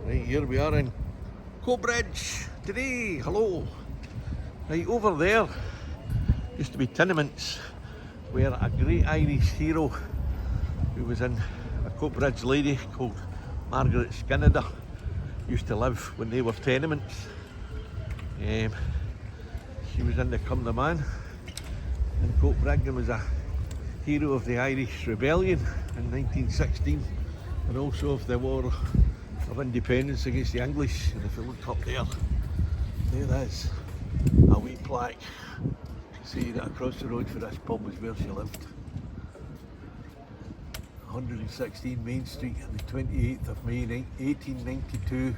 Right, here we are in Coatbridge today. Hello. Right, over there used to be tenements where a great Irish hero who was in a Coatbridge lady called Margaret Skinner used to live when they were tenements. She was in the Come the Man in Coatbridge and was a hero of the Irish Rebellion in 1916 and also of the War of Independence against the English. And if you look up there, there is a wee plaque to say that across the road for this pub was where she lived. 116 Main Street on the 28th of May 1892, and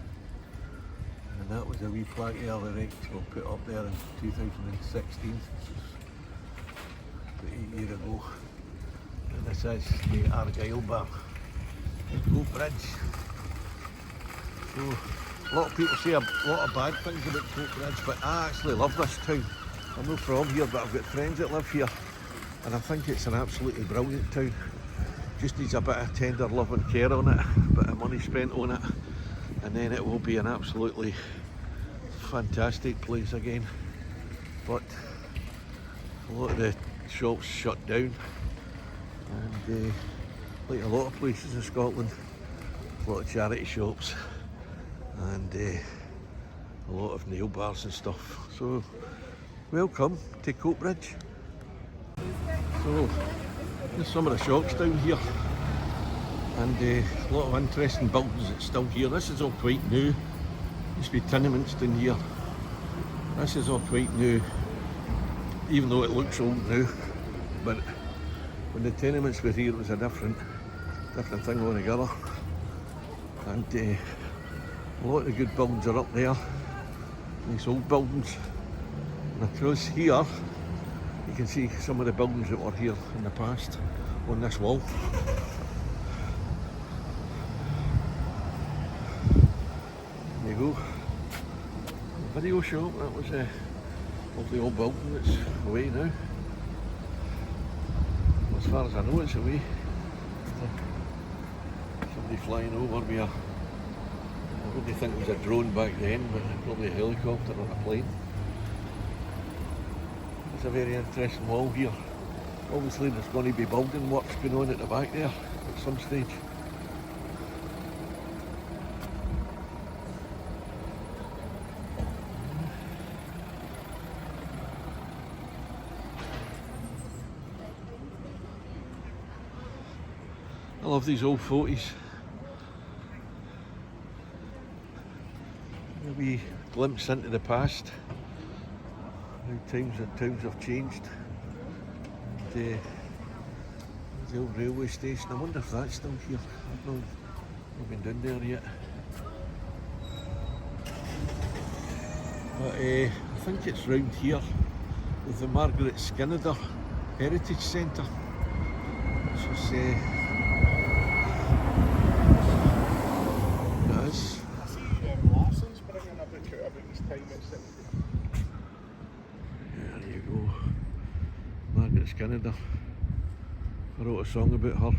that was a wee plaque there that we'll put up there in 2016, about 8 years ago. And this is the Argyle Bar in Coatbridge. So a lot of people say a lot of bad things about Coatbridge, but I actually love this town. I'm not from here, but I've got friends that live here, and I think it's an absolutely brilliant town. Just needs a bit of tender love and care on it, a bit of money spent on it, and then it will be an absolutely fantastic place again. But a lot of the shops shut down, and like a lot of places in Scotland, a lot of charity shops and a lot of nail bars and stuff. So welcome to Coatbridge. So there's some of the shops down here, and a lot of interesting buildings that's still here. This is all quite new. Used to be tenements down here. This is all quite new, even though it looks old now. But when the tenements were here, it was a different thing altogether. And a lot of the good buildings are up there. These old buildings. And across here, you can see some of the buildings that were here in the past on this wall. There you go. The video shop, that was of the old building that's away now. As far as I know, it's away. Somebody flying over me. I wouldn't think it was a drone back then, but probably a helicopter or a plane. It's a very interesting wall here. Obviously there's going to be building works going on at the back there at some stage. I love these old 40s. A wee glimpse into the past. How times have changed. And, the old railway station. I wonder if that's still here. I've not been down there yet. But I think it's round here with the Margaret Skinner Heritage Centre. It's just, it is. There you go. Margaret Skinner. I wrote a song about her,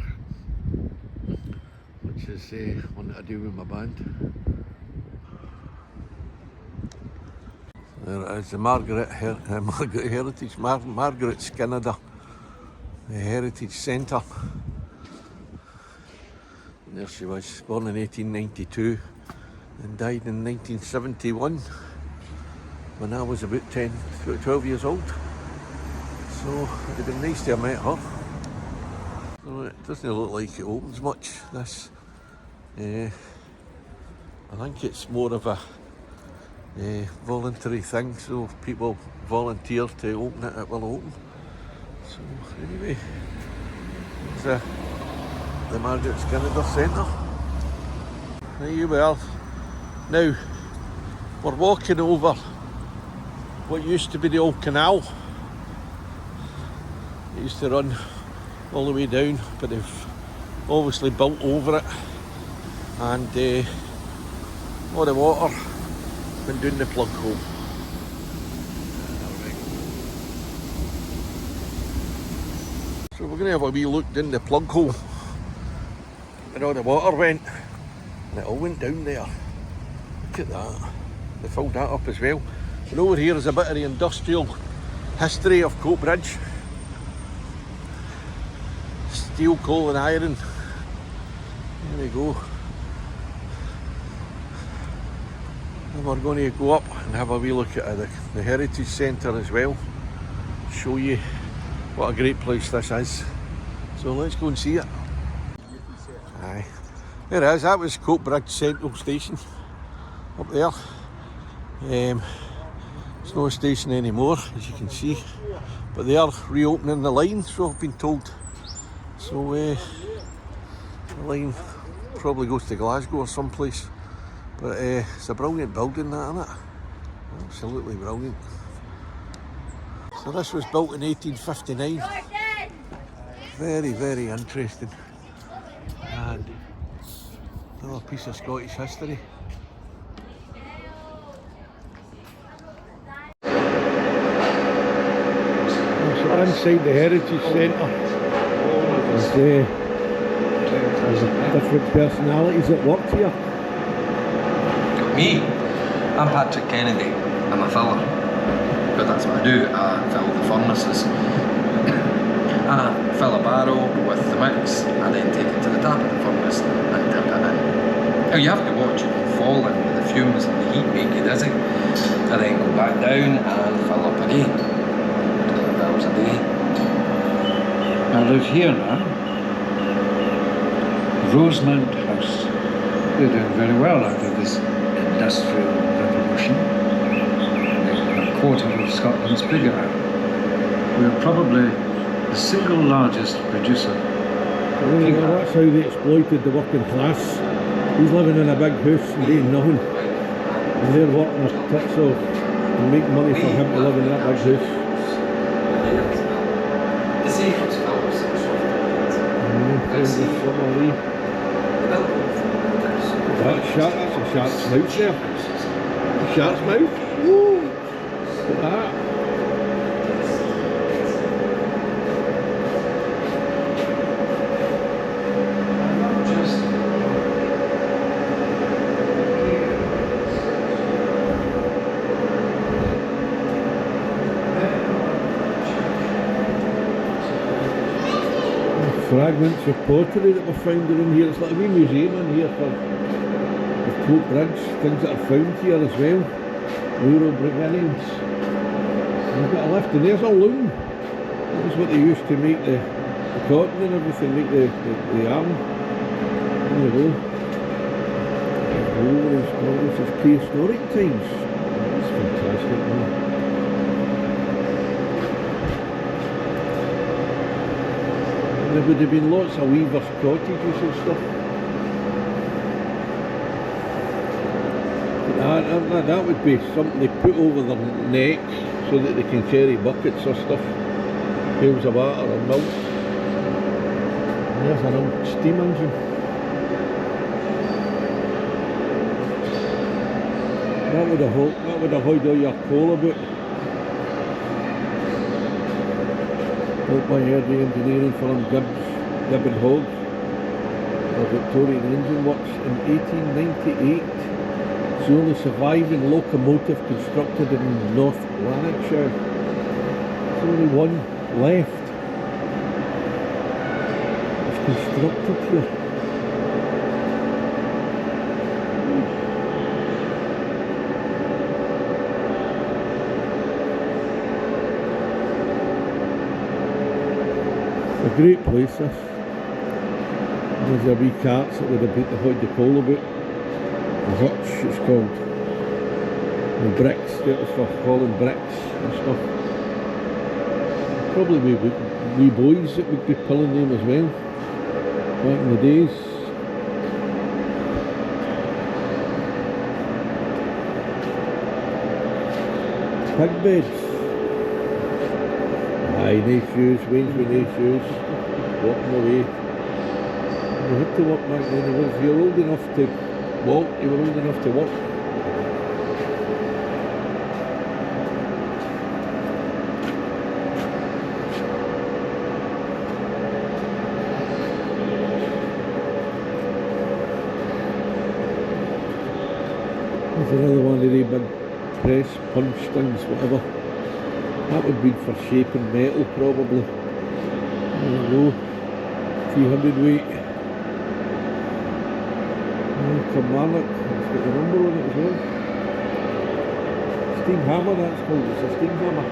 which is one that I do with my band. There it is, the Margaret Heritage, Margaret Skinner, the Heritage Centre. And there she was, born in 1892 and died in 1971 when I was about 12 years old. So it would have been nice to have met her. So it doesn't look like it opens much, this. I think it's more of a voluntary thing, so if people volunteer to open it, it will open. So anyway, it's the Margaret Skinner Centre. There you are. Now, we're walking over what used to be the old canal. It used to run all the way down, but they've obviously built over it, and all the water went down the plug hole. So we're going to have a wee look down the plug hole where all the water went. and it all went down there. Look at that. They filled that up as well. And over here is a bit of the industrial history of Coatbridge. Steel, coal and iron. There we go. And we're going to go up and have a wee look at the Heritage Centre as well. Show you what a great place this is. So let's go and see it. Aye. There it is, that was Coatbridge Central Station up there. It's not a station anymore, as you can see, but they are reopening the line, so I've been told. So the line probably goes to Glasgow or someplace, but it's a brilliant building, that, isn't it? Absolutely brilliant. So this was built in 1859. Very, very interesting. And another piece of Scottish history. So inside the Heritage Centre, there's different personalities that work here. Me? I'm Patrick Kennedy. I'm a filler. But that's what I do. I fill the furnaces. I fill a barrel with the mix and then take it to the top of the furnace and dip it in. Now you have to watch it fall in with the fumes and the heat make you dizzy. And then go back down and fill up a day. 12 hours a day. I live here now. Rosemount House. They're doing very well out of this industrial revolution. They're a quarter of Scotland's bigger now. We're probably the single largest producer. Well, that's how they exploited the working class. He's living in a big house and doing nothing. And they're working his tits off and make money for him to live in that big house. That shark, that's a shark's mouth there. A shark's mouth? Woo! Look at that. Fragments of pottery that were found in here. It's like a wee museum in here for Coatbridge, things that are found here as well. Rural beginnings. You've got a lift, and there's a loom. That's what they used to make the cotton and everything, make the yarn. There you go. Oh, this is prehistoric times. That's fantastic, man. There would have been lots of weavers' cottages and stuff. That would be something they put over their necks so that they can carry buckets or stuff, pails of water or milk. And there's an old steam engine. That would have hauled all your coal about. Built by the engineering firm Gibb and Hogg. The Victorian engine works in 1898. It's the only surviving locomotive constructed in North Lanarkshire. There's only one left. It's constructed here. A great place this. There's a wee carts that would have been to hold the coal about. The hutch it's called. The bricks, that was for hauling bricks and stuff. Probably wee boys that would be pulling them as well, back in the days. Pig beds. Aye, no shoes, Wayne's with no shoes, walking away. You had to walk back then, if you're old enough to walk, you were old enough to walk. There's another one of the big press punch things, whatever. That would be for shaping metal probably. There you go. 300 weight. Canal, it's got the number on it as well. Steam hammer, that's called. It's a steam hammer.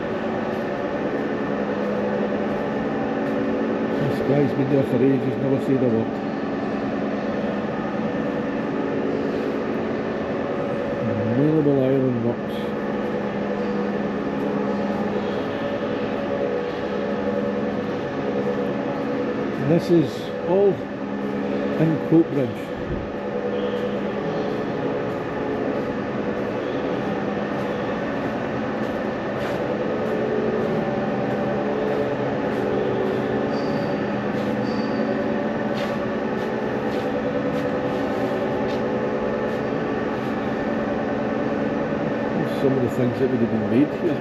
This guy's been there for ages, never said a word. Available iron works. And this is all in Coatbridge. Some of the things that would have been made here.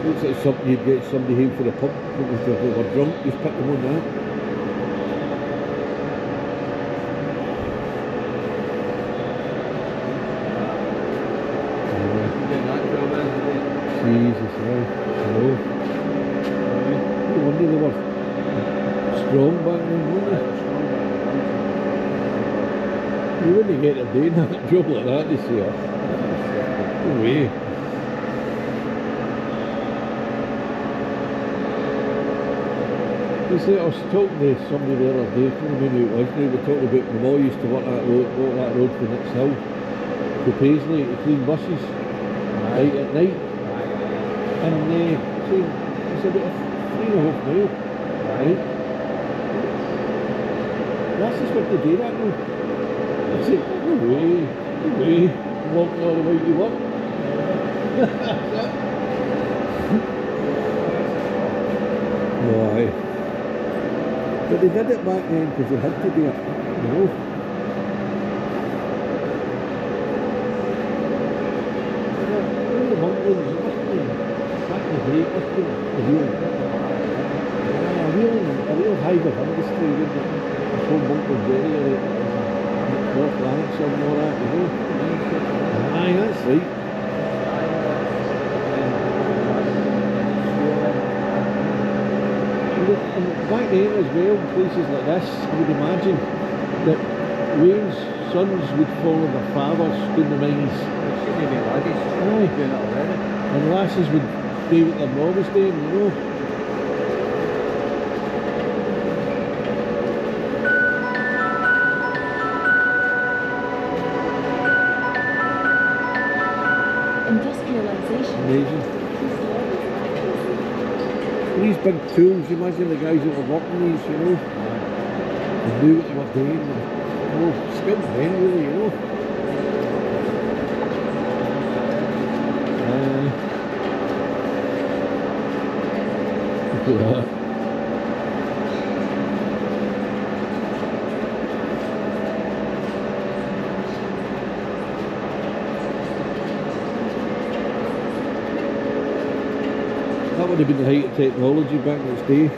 Looks like something you'd get somebody home for the pub if they were drunk, just put them on that. Jesus, right. Hello. No wonder they were strong back then, weren't they? You wouldn't get them doing that job like that this year. No way. You see, I was talking to somebody the other day, I can't remember who it was now, we were talking about my mum used to walk that road from Next Hill to Paisley to clean buses right at night. And it's about 3.5 miles, right? That's just what they do that now. I said, no way, walking all the way to work. Oh, aye. But they did it back then because they had to do it, you know. The monkeys, back in the day, it must be a real hive of industry, wouldn't it? This whole bunker area, North Lanarkshire and all that, you know. Aye, that's right. And back then as well, places like this, I would imagine that Wayne's sons would follow their fathers doing the mines. Aye. And lasses would do what their mum was doing, you know. Industrialization. Amazing. These big tools, you imagine the guys that were working these, you know, they knew what they were doing, and, you know, skilled men really, you know. Look at that. That would have been the height of technology back in its day.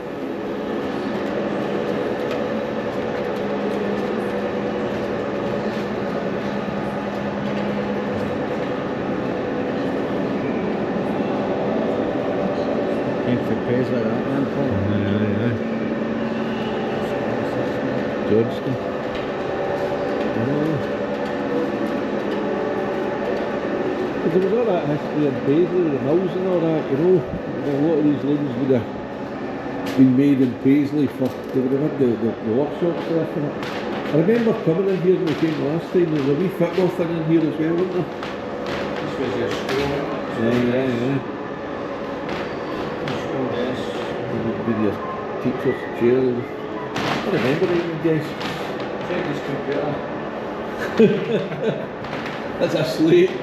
If it pays like that, then Paul. Aye. Johnston. Because there was all that history in Paisley, the mills and all that, you know. A lot of these lines would have been made in Paisley for, they would have had the workshops there for it. I remember coming in here when we came last time, there was a wee football thing in here as well, wasn't there? This was your school. Aye. It would be your teacher's chair. I remember it even, guys. Check this computer. That's a slate.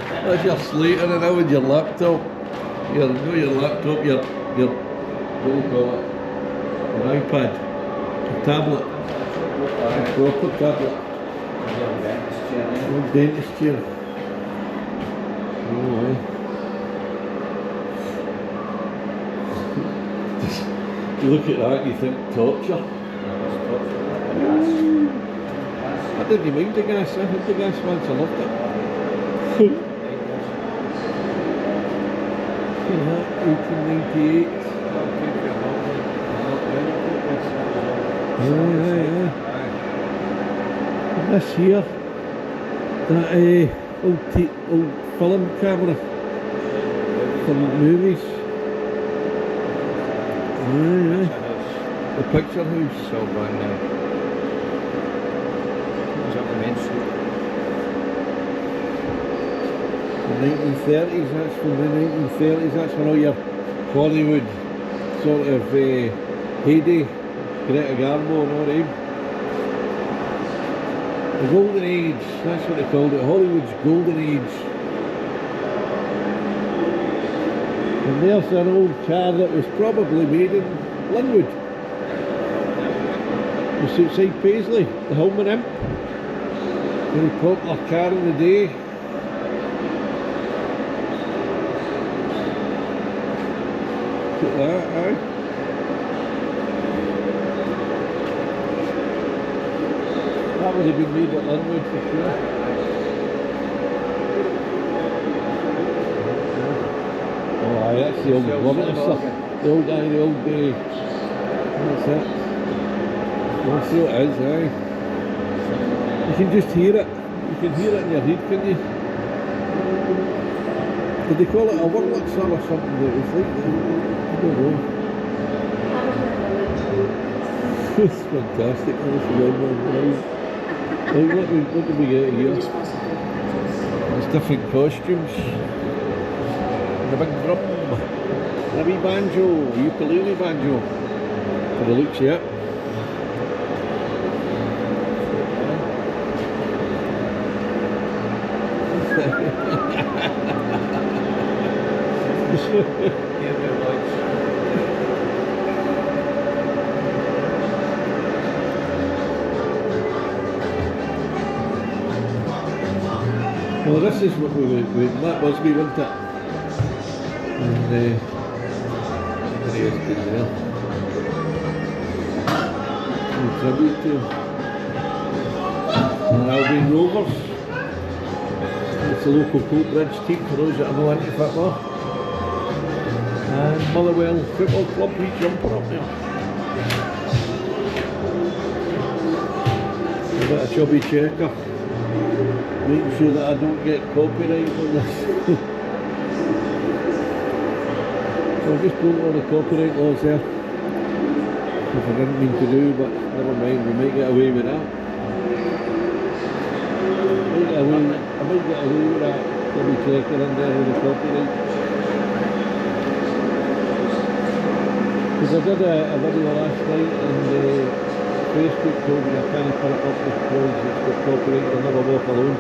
That's your slate in it now with your laptop. Your laptop, your what do you call it? Your iPad. Your tablet. A proper tablet. Old dentist chair. Oh, aye. You look at that and you think torture. I didn't mind the gas, I had the gas once, I loved it. See that, 1898. Yeah. And this here, that old film camera from movies. Yeah. The picture house. So on was up the main street. The 1930s, that's from the 1930s, that's when all your Hollywood sort of heyday, Greta Garbo and all them. The golden age, that's what they called it, Hollywood's golden age. And there's an old car that was probably made in Linwood. It's outside Paisley, the Hillman Imp. Very popular car in the day. Look at that, aye. That would have been made at Linwood for sure. Oh aye, that's the old governor stuff. The old guy, the old day. That's it. That's what it is, aye. You can just hear it. You can hear it in your head, can you? Did they call it a Wurlitzer or something that was like that? I don't know. It's fantastic. This is well done. Like, what did we get here? There's different costumes. And a big drum. And a wee banjo, a ukulele banjo. For the looks of it. Well, this is what that was me, wasn't it? And there he is, good there. Tribute to him. And Albion Rovers. It's a local Coatbridge team for those that are not into football. And Motherwell Football Club, wee jumper up there. A bit of chubby checker. Making sure that I don't get copyright on this. So I'll just go all the copyright laws there. Which I didn't mean to do, but never mind, we might get away with that. I might get away with that. Chubby checker in there with the copyright. Because I did a video last night and Facebook told me I can't put it up because it's got copyright, I'll never walk alone.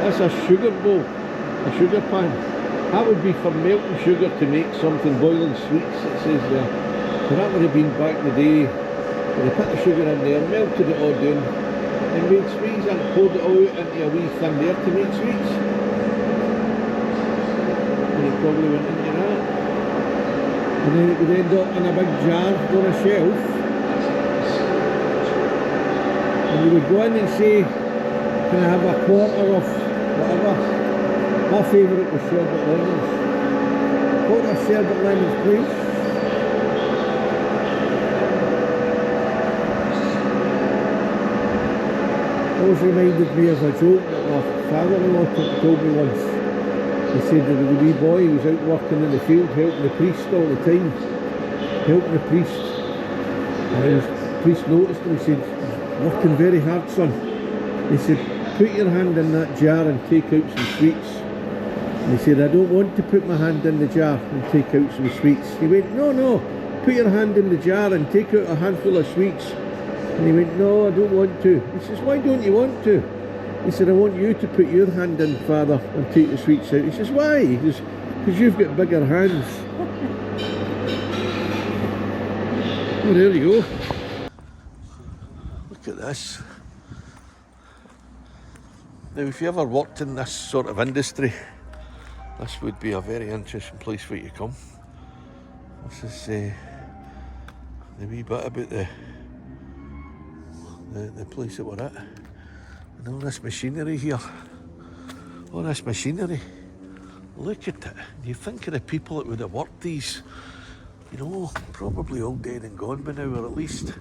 That's a sugar bowl, a sugar pan. That would be for melting sugar to make something, boiling sweets, it says there. So that would have been back in the day when they put the sugar in there, melted it all down, and made sweets and poured it all out into a wee thing there to make sweets. And it probably went into that. And then it would end up in a big jar on a shelf. And you would go in and say, can I have a quarter of whatever? My favourite was sherbet lemons. Quarter of sherbet lemons, please. Always reminded me of a joke that my father-in-law told me once. He said that the wee boy who was out working in the field helping the priest all the time. Helping the priest. And the priest noticed him, he said, working very hard, son. He said, put your hand in that jar and take out some sweets. And he said, I don't want to put my hand in the jar and take out some sweets. He went, no, put your hand in the jar and take out a handful of sweets. And he went, no, I don't want to. He says, why don't you want to? He said, I want you to put your hand in, Father, and take the sweets out. He says, why? He says, Because you've got bigger hands. Oh, there you go. Look at this. Now, if you ever worked in this sort of industry, this would be a very interesting place for you to come. This is the wee bit about the place that we're at. And all this machinery here. All this machinery. Look at it. You think of the people that would have worked these, you know, probably all dead and gone by now, or at least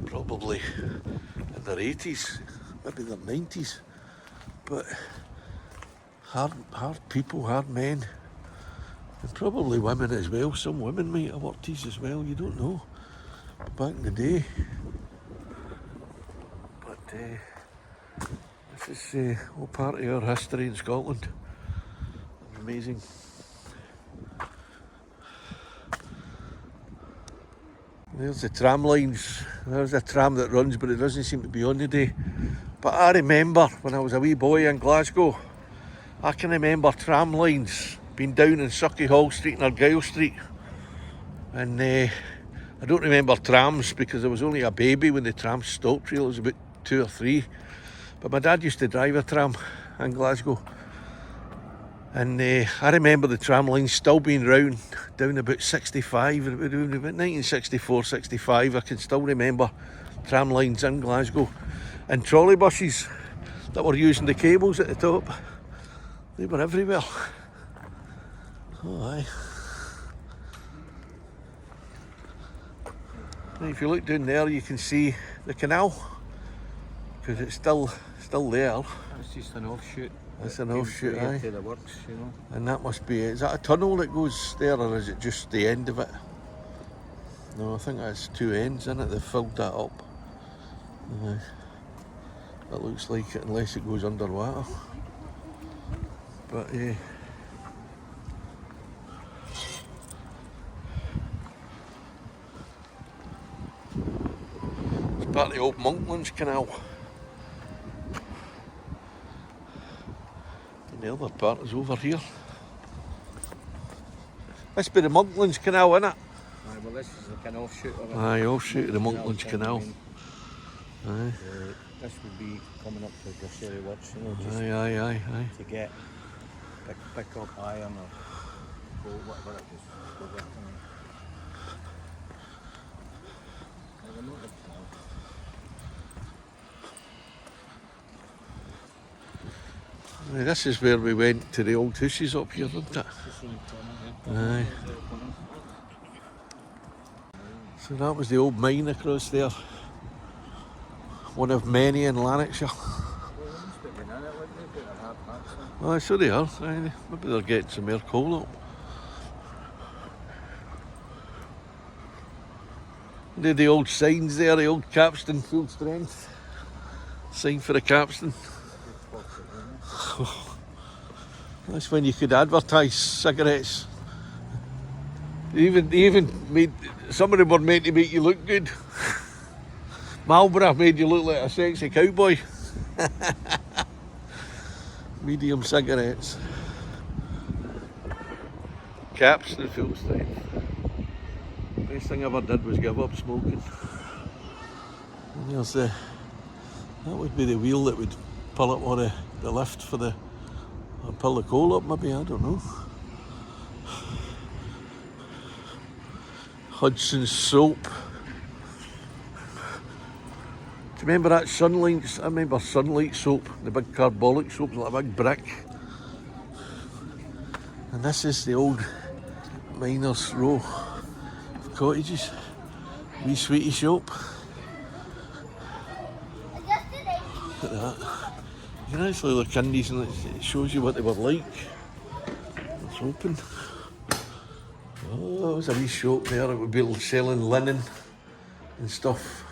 probably in their 80s, maybe their 90s. But hard people, hard men, and probably women as well. Some women might have worked these as well, you don't know. But back in the day. But this is all part of our history in Scotland. Amazing. There's the tram lines. There's a tram that runs, but it doesn't seem to be on today. But I remember when I was a wee boy in Glasgow, I can remember tram lines being down in Sauchiehall Street and Argyll Street. And I don't remember trams because I was only a baby when the trams stopped, really. I was about 2 or 3. But my dad used to drive a tram in Glasgow. And I remember the tram lines still being round down about 65, about 1964, 65. I can still remember tram lines in Glasgow. And trolley buses that were using the cables at the top. They were everywhere. Oh, aye. And if you look down there, you can see the canal, because it's still there. That's just an offshoot. That's an offshoot, aye. To the works, you know. And that must be, is that a tunnel that goes there, or is it just the end of it? No, I think that's 2 ends, isn't it? They've filled that up. It looks like it, unless it goes underwater. But it's part of the old Monklands Canal. And the other part is over here. This be the Monklands Canal, isn't it? Aye, well, this is like an offshoot of it. Aye, offshoot of the Monklands Canal. Aye. This would be coming up to the Sherry Works, you know, just Aye. to get pick up iron or gold, whatever it is. Go working on. This is where we went to the old houses up here, isn't it? Aye. So that was the old mine across there. One of many in Lanarkshire. Oh, so they are. Aye, maybe they're getting some more coal up. Did the old signs there, the old capstan full strength. Sign for the capstan. That's when you could advertise cigarettes. They even made, some of them were meant to make you look good. Marlboro made you look like a sexy cowboy. Medium cigarettes. Capstan full strength. Best thing I ever did was give up smoking. And there's that would be the wheel that would pull up on the lift for or pull the coal up, maybe, I don't know. Hudson's soap. Do you remember that Sunlight? I remember Sunlight soap, the big carbolic soap, like a big brick. And this is the old miners' row of cottages. Wee sweetie shop. Look at that. You can actually look in these and it shows you what they were like. It's open. Oh, there's a wee shop there. It would be selling linen and stuff.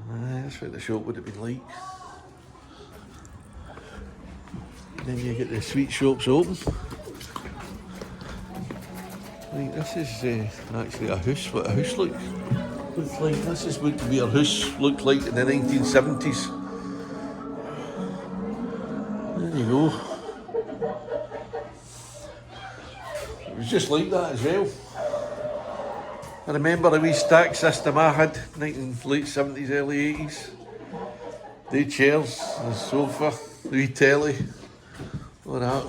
That's what the shop would have been like. Then you get the sweet shops open. Right, this is actually a house. What a house looks like. This is what our house looked like in the 1970s. There you go. was just like that as well. I remember the wee stack system I had, late 70s, early 80s. The chairs, the sofa, the wee telly, all that.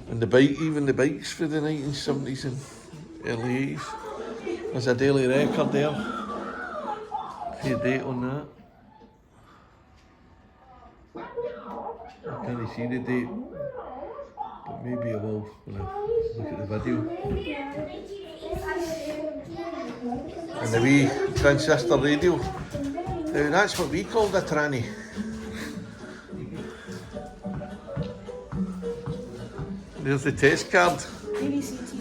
And the bike, even the bikes for the 1970s and early 80s. There's a daily record there. See a date on that. I can't see the date, but maybe I will when I look at the video. And the wee transistor radio. Now that's what we called a tranny. There's the test card.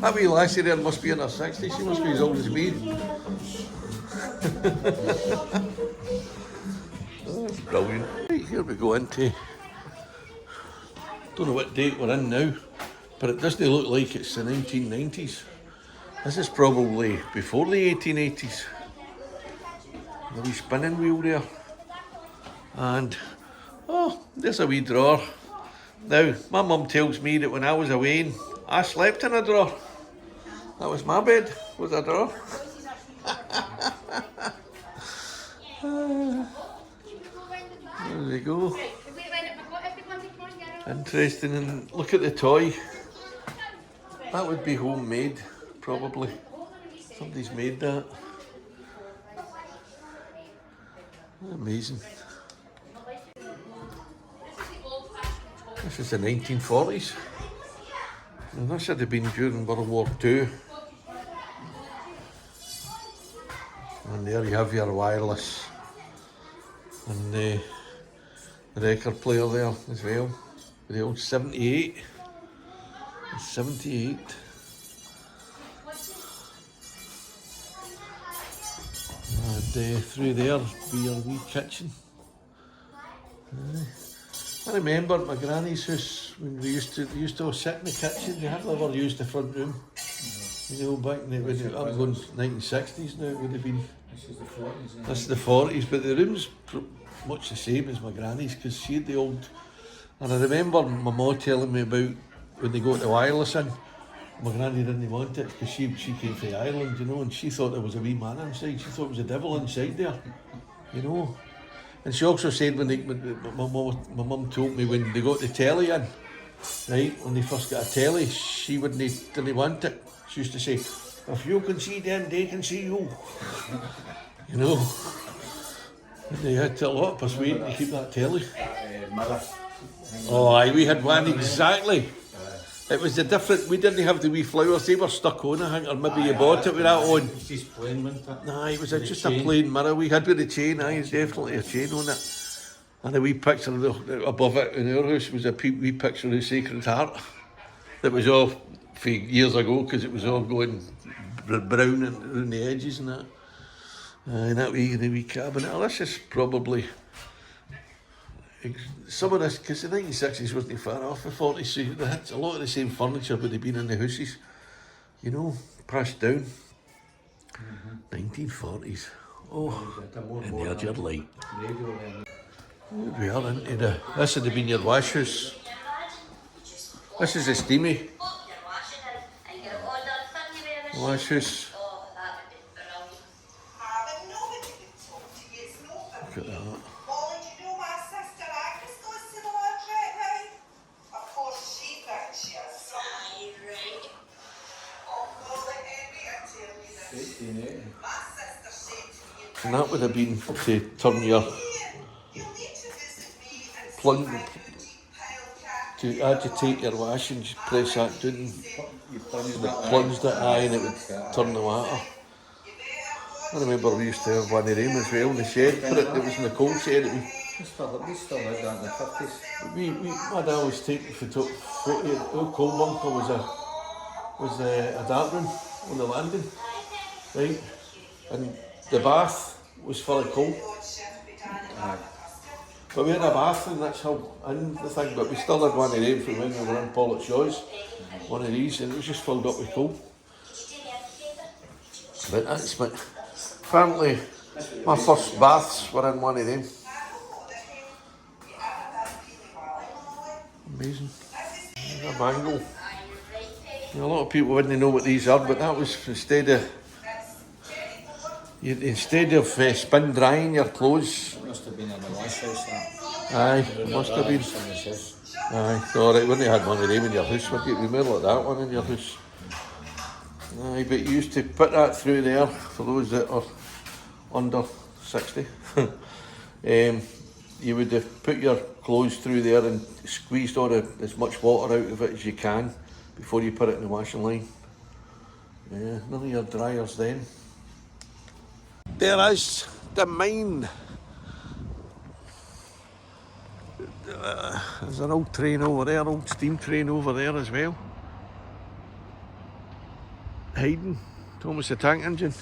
That wee lassie there must be in her 60s. She must be as old as me. Oh, that's brilliant. Right, here we go into, don't know what date we're in now, but it doesn't look like it's the 1990s. This is probably before the 1880s. The wee spinning wheel there. And, oh, there's a wee drawer. Now, my mum tells me that when I was away, I slept in a drawer. That was my bed, was a drawer. There we go. Interesting, and look at the toy. That would be homemade, probably. Somebody's made that. Amazing. This is the 1940s. And this had been during World War II. And there you have your wireless. And the record player there as well. The old 78. 78. And through there be your wee kitchen. I remember at my granny's house when we used to sit in the kitchen. We hardly ever used the front room. You know, back in the I'm going 1960s now. It would have been. This is the 40s. This is the 40s, but the room's much the same as my granny's because she had the old. And I remember my mum telling me about when they got the wireless in. My granny didn't want it because she came from Ireland, you know, and she thought there was a wee man inside. She thought it was a devil inside there, you know. And she also said when my mum told me when they got the telly in, right, when they first got a telly, she didn't want it. She used to say, if you can see them, they can see you. You know. And they had a lot of persuading to keep that telly. Mother. Oh aye, we had one exactly. It was a different, we didn't have the wee flowers, they were stuck on, I think, or maybe you bought it with that on. It's just plain, wasn't it? Nah, it was just a plain mirror we had with the chain, aye, definitely a chain on it. And a wee picture above it in our house was a wee picture of the Sacred Heart. That was all for years ago, because it was all going brown around the edges and that. And that wee cabinet, oh, this is probably some of this, because the 1960s wasn't far off the 40s, so they had a lot of the same furniture would have been in the houses, you know, passed down. 1940s. Oh, and there's your light. Here we are into the, this would have been your wash house. This is a steamy wash house. Look at that. And that would have been to turn your plunge, to agitate your wash and just press that down and plunged it, aye, and it would turn the water. I remember we used to have one of them as well in the shed, but it was in the coal shed. We still had that in the 50s. My dad was taking photo. Our coal bunker was a dark room on the landing, right? And the bath was full of coal. But we had a bathroom, that's how in the thing, but we still had one of them from when we were in Paul at Shaw's, one of these, and it was just filled up with coal. But that's my family, my first baths were in one of them. Amazing. A mango. A lot of people wouldn't know what these are, but that was instead of spin drying your clothes. Must have been in the wash house, that. Aye, must have been. Aye, alright, wouldn't have had one of them in your house, would you? We more like that one in your house. Aye, but you used to put that through there for those that are under 60. You would have put your clothes through there and squeezed as much water out of it as you can before you put it in the washing line. Yeah, none of your dryers then. There is the mine. There's an old train over there, old steam train over there as well. Hiding, almost a tank engine.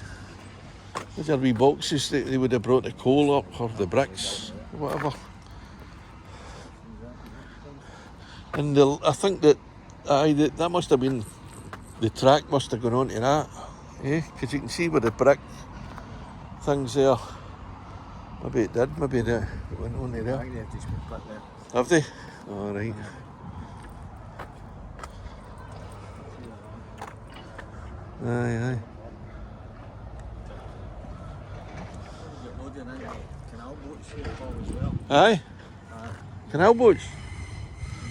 These are wee boxes that they would have brought the coal up or the bricks, or whatever. And I think that that must have been, the track must have gone on to that, because you can see with the brick things there. Maybe it did, maybe it went on to there. Have they? All right. Aye. Aye? Canal boats?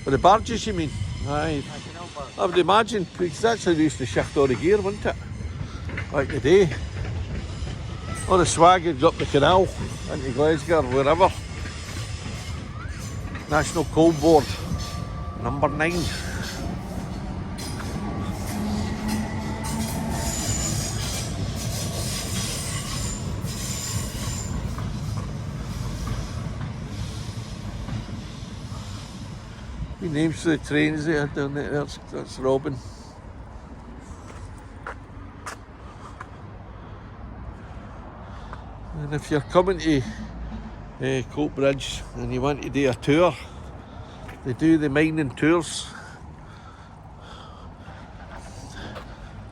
With the barges, you mean? Aye. I would imagine, because that's how they used to shift all the gear, wasn't it? Like the day. All the swag would go up the canal, into Glasgow, wherever. National Coal Board, number 9. The names for the trains there down there, that's Robin. And if you're coming to Coatbridge and you want to do a tour, they do the mining tours.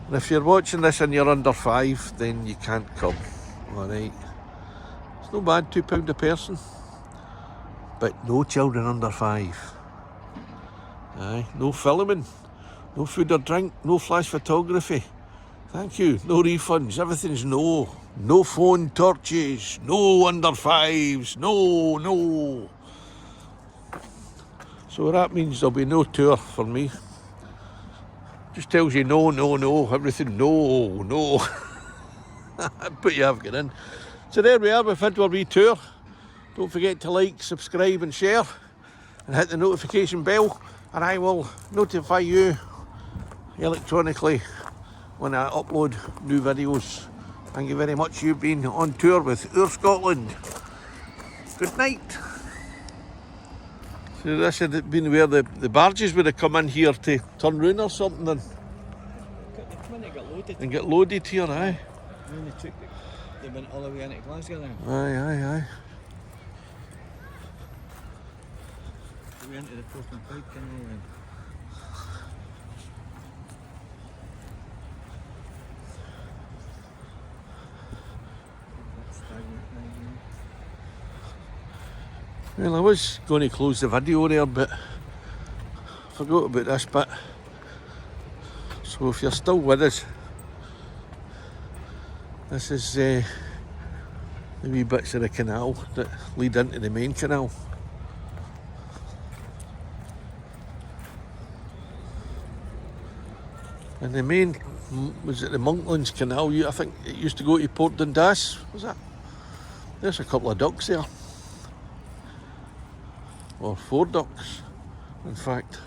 And if you're watching this and you're under 5, then you can't come, alright. It's no bad, £2 a person, but no children under 5. Aye, no filming, no food or drink, no flash photography. Thank you, no refunds, everything's no. No phone torches, no under 5s, no. So that means there'll be no tour for me. Just tells you no, everything no. But you have got in. So there we are, we've had our wee tour. Don't forget to like, subscribe and share. And hit the notification bell. And I will notify you electronically when I upload new videos. Thank you very much. You've been on tour with Our Scotland. Good night. So this had been where the barges would have come in here to turn round or something and get loaded here, aye. And then they went all the way into Glasgow then. Aye. They went into the Portland Pipe Canal then. Well, I was going to close the video there, but I forgot about this bit. So if you're still with us, this is the wee bits of the canal that lead into the main canal. And the main, was it the Monklands Canal? I think it used to go to Port Dundas, was it? There's a couple of docks there. Or 4 docks, in fact.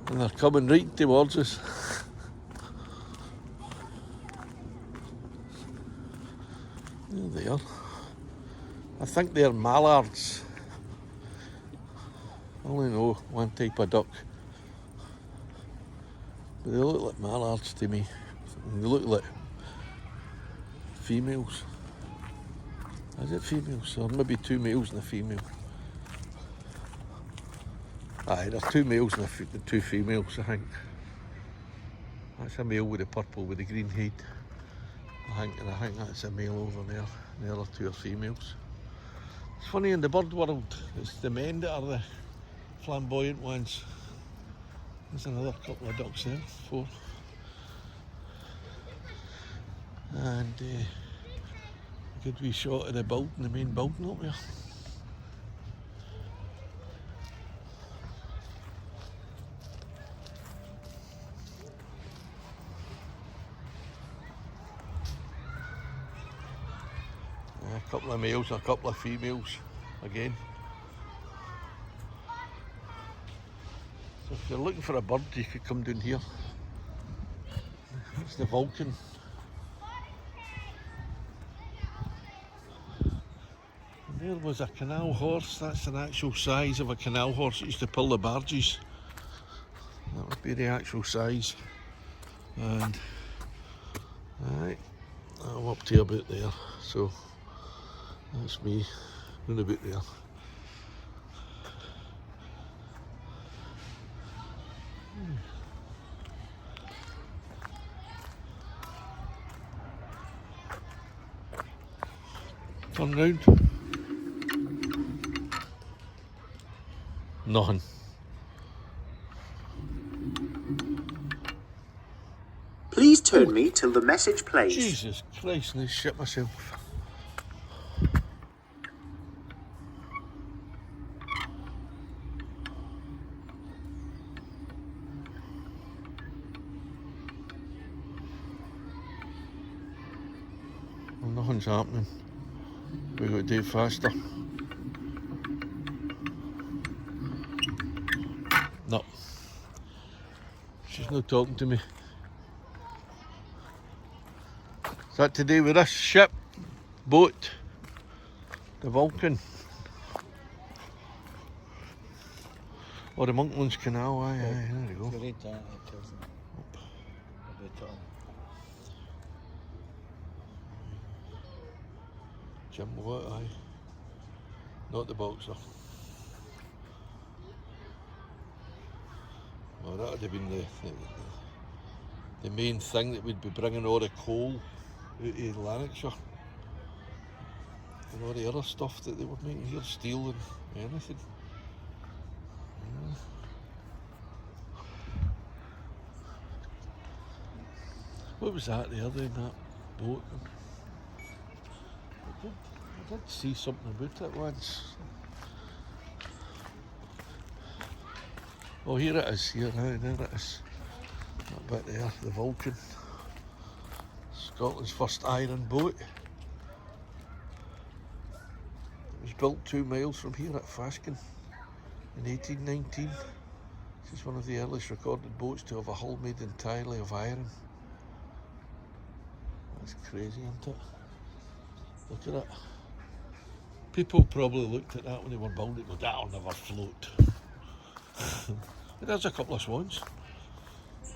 And they're coming right towards us. There they are. I think they're mallards. I only know one type of duck. But they look like mallards to me. They look like females. Is it females? Or maybe 2 males and a female. Aye, there's 2 males and 2 females, I think. That's a male with the purple with the green head. I think that's a male over there. The other 2 are females. It's funny in the bird world, it's the men that are the flamboyant ones. There's another couple of ducks there, 4. And a good wee shot of the building, the main building up there. A couple of males and a couple of females again. So if you're looking for a bird, you could come down here. That's the Vulcan. And there was a canal horse. That's an actual size of a canal horse. It used to pull the barges. That would be the actual size. And right, I'm up to about there. So that's me round about there. Turn round. Nothing. Please turn me till the message plays. Jesus Christ, I shit myself. Well, nothing's happening. We've got to do it faster. No. She's not talking to me. Is that to do with this ship, boat, the Vulcan? Or the Monklands Canal, aye, there you go. Jim what, aye. Not the boxer. Well, that would have been the main thing that would be bringing all the coal out of Lanarkshire. And all the other stuff that they were making here, steel and anything. Yeah. What was that there then, that boat? I did see something about it once. Oh, here it is, here, now, there it is. That bit there, the Vulcan. Scotland's first iron boat. It was built 2 miles from here at Fasken in 1819. This is one of the earliest recorded boats to have a hull made entirely of iron. That's crazy, isn't it? Look at it. People probably looked at that when they were building it and go, that'll never float. There's a couple of swans.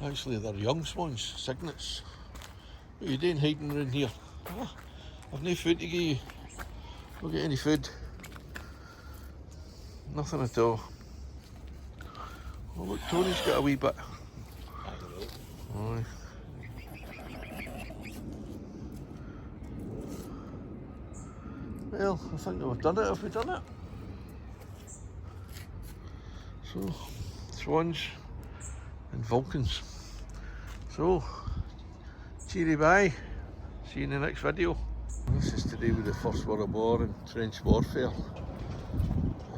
Actually, they're young swans, cygnets. What are you doing hiding around here? Ah, I've no food to give you. Don't get any food. Nothing at all. Oh look, Tony's got a wee bit. Aye. Well, I think we've done it. Have we done it? So, swans and Vulcans. So, cheery bye. See you in the next video. This is to do with the First World War and trench warfare.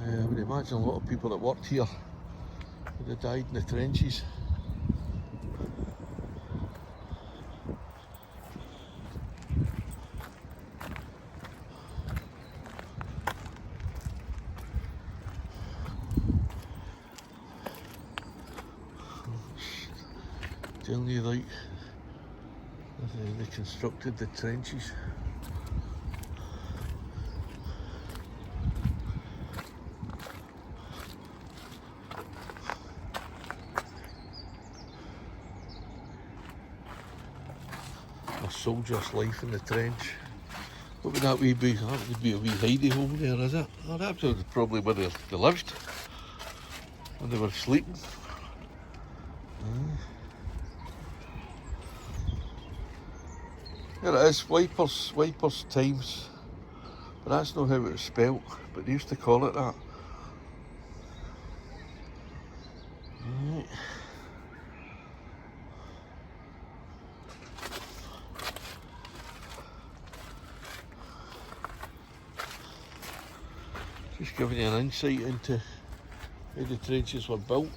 I would imagine a lot of people that worked here would have died in the trenches. Telling you, like, they constructed the trenches. A soldier's life in the trench. What would that wee be? That would be a wee hidey hole there, is it? Oh, that was probably where they lived when they were sleeping. There it is, Wipers Times But that's not how it was spelt, but they used to call it that. Right. Just giving you an insight into how the trenches were built.